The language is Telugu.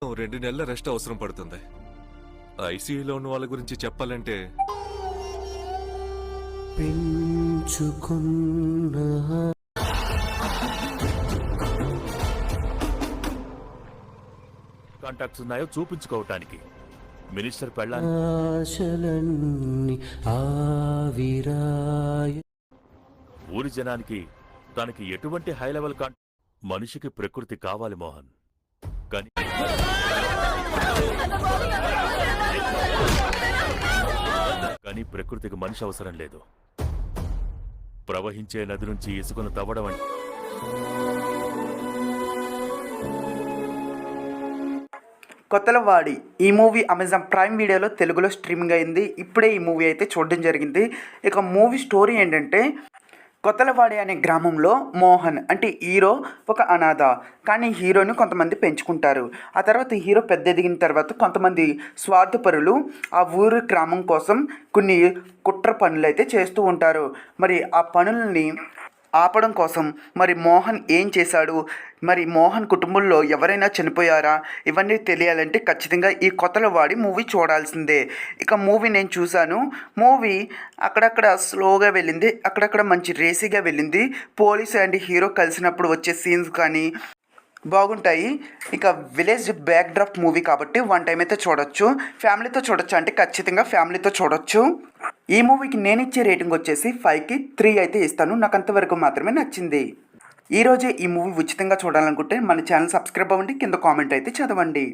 2 నెలల రెస్ట్ అవసరం పడుతుంది. ఐసీయూలో ఉన్న వాళ్ళ గురించి చెప్పాలంటే కాంటాక్ట్స్ ఉన్నాయో చూపించుకోవటానికి మినిస్టర్ పెళ్ళాన్ని ఊరి జనానికి తనకి ఎటువంటి హై లెవెల్ మనిషికి ప్రకృతి కావాలి మోహన్, కానీ ప్రకృతికి మనిషి అవసరం లేదు. ప్రవహించే నది నుంచి ఇసుకను తవ్వడం అంటే కొత్తలవాడి ఈ మూవీ అమెజాన్ ప్రైమ్ వీడియోలో తెలుగులో స్ట్రీమింగ్ అయింది. ఇప్పుడే ఈ మూవీ అయితే చూడడం జరిగింది. ఇక మూవీ స్టోరీ ఏంటంటే, కొత్తలవాడి అనే గ్రామంలో మోహన్ అంటే హీరో ఒక అనాథ, కానీ హీరోని కొంతమంది పెంచుకుంటారు. ఆ తర్వాత హీరో పెద్ద ఎదిగిన తర్వాత కొంతమంది స్వార్థపరులు ఆ ఊరు గ్రామం కోసం కొన్ని కుట్ర పనులు అయితే చేస్తూ ఉంటారు. మరి ఆ పనుల్ని ఆపడం కోసం మరి మోహన్ ఏం చేశాడు, మరి మోహన్ కుటుంబంలో ఎవరైనా చనిపోయారా, ఇవన్నీ తెలియాలంటే ఖచ్చితంగా ఈ కొత్తలవాడి మూవీ చూడాల్సిందే. ఇక మూవీ నేను చూశాను. మూవీ అక్కడక్కడ స్లోగా వెళ్ళింది, అక్కడక్కడ మంచి రేసీగా వెళ్ళింది. పోలీస్ అండ్ హీరో కలిసినప్పుడు వచ్చే సీన్స్ కానీ బాగుంటాయి. ఇక విలేజ్ బ్యాక్ డ్రాప్ మూవీ కాబట్టి 1 టైం అయితే చూడొచ్చు. ఫ్యామిలీతో చూడొచ్చు అంటే ఖచ్చితంగా ఫ్యామిలీతో చూడొచ్చు. ఈ మూవీకి నేను ఇచ్చే రేటింగ్ వచ్చేసి 5కి 3 అయితే ఇస్తాను. నాకు అంతవరకు మాత్రమే నచ్చింది. ఈరోజే ఈ మూవీ ఉచితంగా చూడాలనుకుంటే మన ఛానల్ సబ్స్క్రైబ్ అవ్వండి, కింద కామెంట్ అయితే చదవండి.